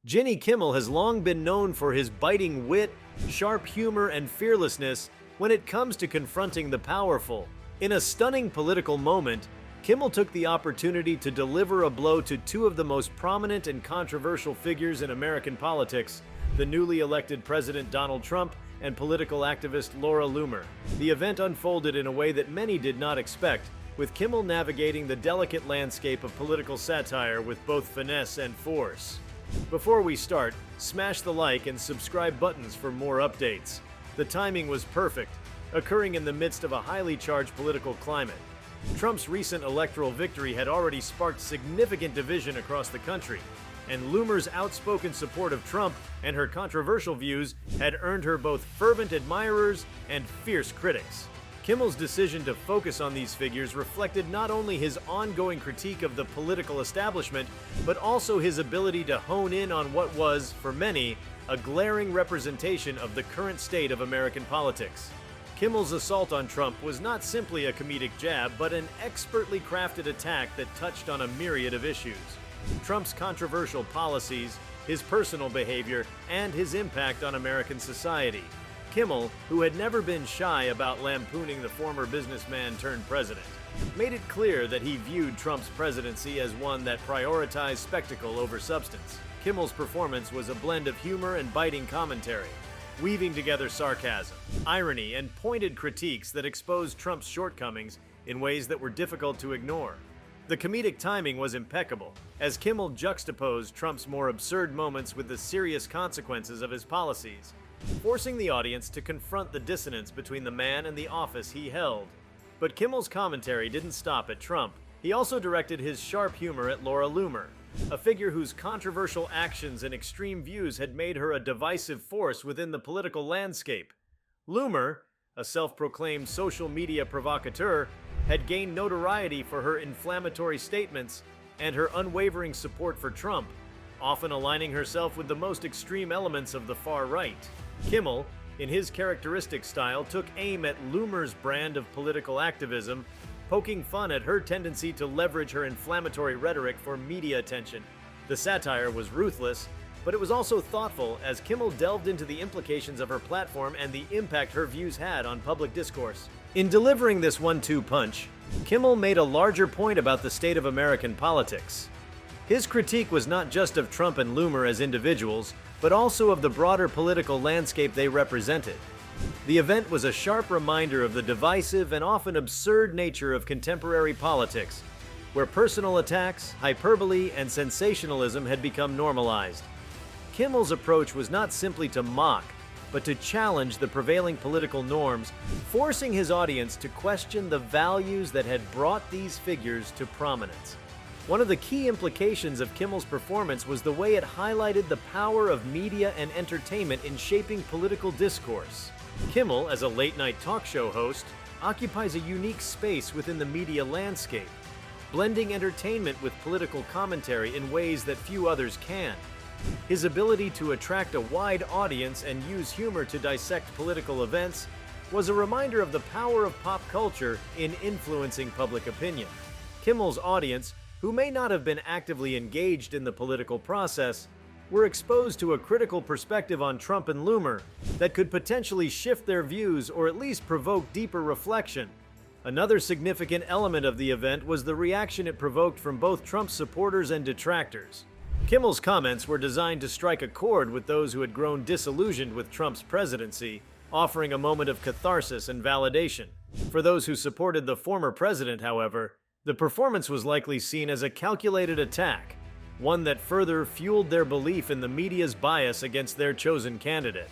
Jimmy Kimmel has long been known for his biting wit, sharp humor, and fearlessness when it comes to confronting the powerful. In a stunning political moment, Kimmel took the opportunity to deliver a blow to two of the most prominent and controversial figures in American politics, the newly elected President Donald Trump and political activist Laura Loomer. The event unfolded in a way that many did not expect, with Kimmel navigating the delicate landscape of political satire with both finesse and force. Before we start, smash the like and subscribe buttons for more updates. The timing was perfect, occurring in the midst of a highly charged political climate. Trump's recent electoral victory had already sparked significant division across the country, and Loomer's outspoken support of Trump and her controversial views had earned her both fervent admirers and fierce critics. Kimmel's decision to focus on these figures reflected not only his ongoing critique of the political establishment, but also his ability to hone in on what was, for many, a glaring representation of the current state of American politics. Kimmel's assault on Trump was not simply a comedic jab, but an expertly crafted attack that touched on a myriad of issues. Trump's controversial policies, his personal behavior, and his impact on American society. Kimmel, who had never been shy about lampooning the former businessman turned president, made it clear that he viewed Trump's presidency as one that prioritized spectacle over substance. Kimmel's performance was a blend of humor and biting commentary, weaving together sarcasm, irony, and pointed critiques that exposed Trump's shortcomings in ways that were difficult to ignore. The comedic timing was impeccable, as Kimmel juxtaposed Trump's more absurd moments with the serious consequences of his policies, forcing the audience to confront the dissonance between the man and the office he held. But Kimmel's commentary didn't stop at Trump. He also directed his sharp humor at Laura Loomer, a figure whose controversial actions and extreme views had made her a divisive force within the political landscape. Loomer, a self-proclaimed social media provocateur, had gained notoriety for her inflammatory statements and her unwavering support for Trump, often aligning herself with the most extreme elements of the far right. Kimmel, in his characteristic style, took aim at Loomer's brand of political activism, poking fun at her tendency to leverage her inflammatory rhetoric for media attention. The satire was ruthless, but it was also thoughtful as Kimmel delved into the implications of her platform and the impact her views had on public discourse. In delivering this one-two punch, Kimmel made a larger point about the state of American politics. His critique was not just of Trump and Loomer as individuals, but also of the broader political landscape they represented. The event was a sharp reminder of the divisive and often absurd nature of contemporary politics, where personal attacks, hyperbole, and sensationalism had become normalized. Kimmel's approach was not simply to mock, but to challenge the prevailing political norms, forcing his audience to question the values that had brought these figures to prominence. One of the key implications of Kimmel's performance was the way it highlighted the power of media and entertainment in shaping political discourse. Kimmel, as a late-night talk show host, occupies a unique space within the media landscape, blending entertainment with political commentary in ways that few others can. His ability to attract a wide audience and use humor to dissect political events was a reminder of the power of pop culture in influencing public opinion. Kimmel's audience, who may not have been actively engaged in the political process, were exposed to a critical perspective on Trump and Loomer that could potentially shift their views or at least provoke deeper reflection. Another significant element of the event was the reaction it provoked from both Trump's supporters and detractors. Kimmel's comments were designed to strike a chord with those who had grown disillusioned with Trump's presidency, offering a moment of catharsis and validation. For those who supported the former president, however, the performance was likely seen as a calculated attack, one that further fueled their belief in the media's bias against their chosen candidate.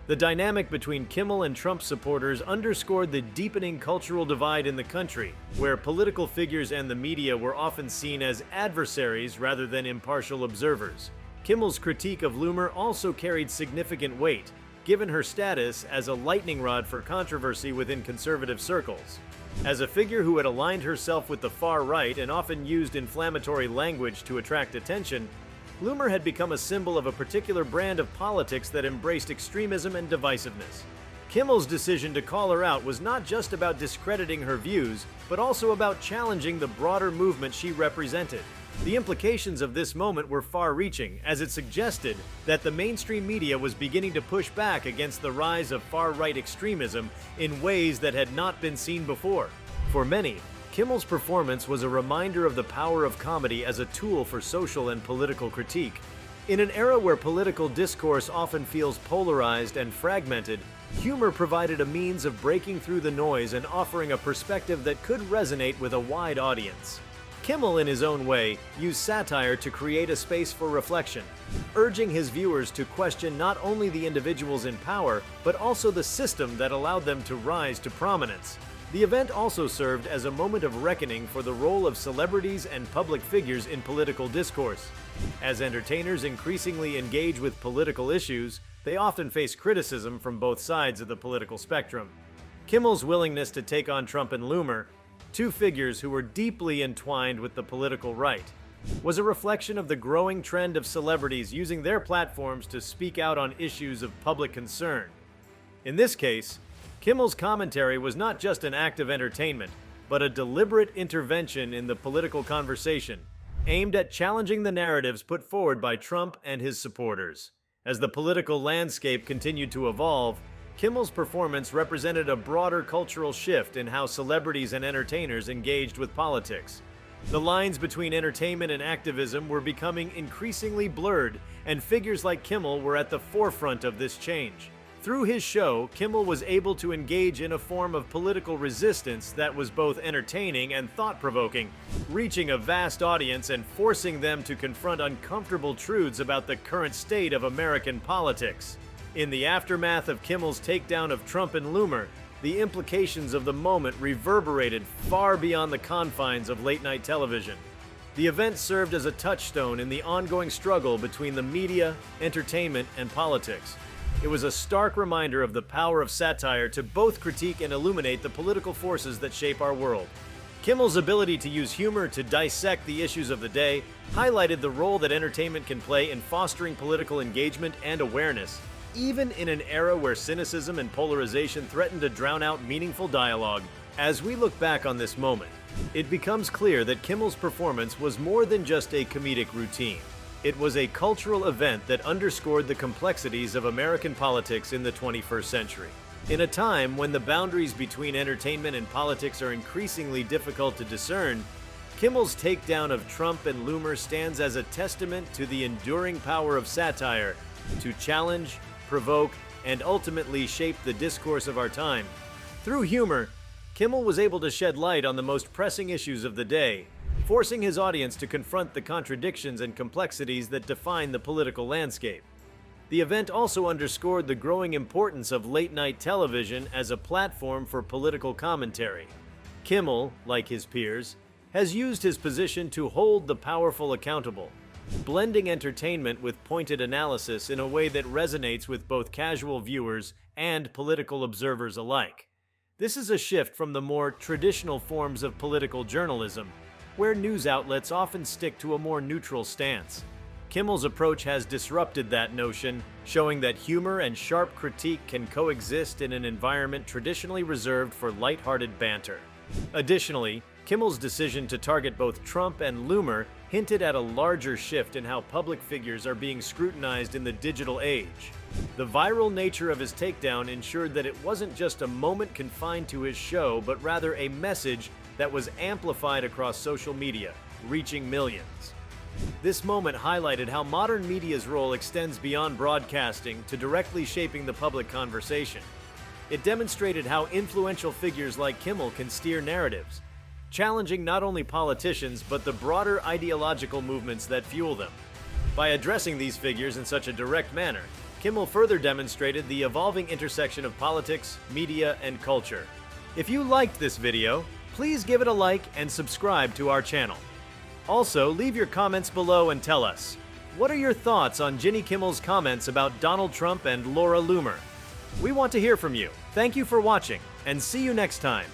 The dynamic between Kimmel and Trump supporters underscored the deepening cultural divide in the country, where political figures and the media were often seen as adversaries rather than impartial observers. Kimmel's critique of Loomer also carried significant weight, given her status as a lightning rod for controversy within conservative circles. As a figure who had aligned herself with the far right and often used inflammatory language to attract attention, Loomer had become a symbol of a particular brand of politics that embraced extremism and divisiveness. Kimmel's decision to call her out was not just about discrediting her views, but also about challenging the broader movement she represented. The implications of this moment were far-reaching, as it suggested that the mainstream media was beginning to push back against the rise of far-right extremism in ways that had not been seen before. For many, Kimmel's performance was a reminder of the power of comedy as a tool for social and political critique. In an era where political discourse often feels polarized and fragmented, humor provided a means of breaking through the noise and offering a perspective that could resonate with a wide audience. Kimmel, in his own way, used satire to create a space for reflection, urging his viewers to question not only the individuals in power, but also the system that allowed them to rise to prominence. The event also served as a moment of reckoning for the role of celebrities and public figures in political discourse. As entertainers increasingly engage with political issues, they often face criticism from both sides of the political spectrum. Kimmel's willingness to take on Trump and Loomer, two figures who were deeply entwined with the political right, was a reflection of the growing trend of celebrities using their platforms to speak out on issues of public concern. In this case, Kimmel's commentary was not just an act of entertainment, but a deliberate intervention in the political conversation, aimed at challenging the narratives put forward by Trump and his supporters. As the political landscape continued to evolve, Kimmel's performance represented a broader cultural shift in how celebrities and entertainers engaged with politics. The lines between entertainment and activism were becoming increasingly blurred, and figures like Kimmel were at the forefront of this change. Through his show, Kimmel was able to engage in a form of political resistance that was both entertaining and thought-provoking, reaching a vast audience and forcing them to confront uncomfortable truths about the current state of American politics. In the aftermath of Kimmel's takedown of Trump and Loomer, the implications of the moment reverberated far beyond the confines of late-night television. The event served as a touchstone in the ongoing struggle between the media, entertainment, and politics. It was a stark reminder of the power of satire to both critique and illuminate the political forces that shape our world. Kimmel's ability to use humor to dissect the issues of the day highlighted the role that entertainment can play in fostering political engagement and awareness, even in an era where cynicism and polarization threaten to drown out meaningful dialogue. As we look back on this moment, it becomes clear that Kimmel's performance was more than just a comedic routine. It was a cultural event that underscored the complexities of American politics in the 21st century. In a time when the boundaries between entertainment and politics are increasingly difficult to discern, Kimmel's takedown of Trump and Loomer stands as a testament to the enduring power of satire to challenge, provoke, and ultimately shape the discourse of our time. Through humor, Kimmel was able to shed light on the most pressing issues of the day, forcing his audience to confront the contradictions and complexities that define the political landscape. The event also underscored the growing importance of late-night television as a platform for political commentary. Kimmel, like his peers, has used his position to hold the powerful accountable, blending entertainment with pointed analysis in a way that resonates with both casual viewers and political observers alike. This is a shift from the more traditional forms of political journalism, where news outlets often stick to a more neutral stance. Kimmel's approach has disrupted that notion, showing that humor and sharp critique can coexist in an environment traditionally reserved for lighthearted banter. Additionally, Kimmel's decision to target both Trump and Loomer hinted at a larger shift in how public figures are being scrutinized in the digital age. The viral nature of his takedown ensured that it wasn't just a moment confined to his show, but rather a message that was amplified across social media, reaching millions. This moment highlighted how modern media's role extends beyond broadcasting to directly shaping the public conversation. It demonstrated how influential figures like Kimmel can steer narratives, challenging not only politicians but the broader ideological movements that fuel them. By addressing these figures in such a direct manner, Kimmel further demonstrated the evolving intersection of politics, media, and culture. If you liked this video, please give it a like and subscribe to our channel. Also, leave your comments below and tell us, what are your thoughts on Jimmy Kimmel's comments about Donald Trump and Laura Loomer? We want to hear from you. Thank you for watching, and see you next time.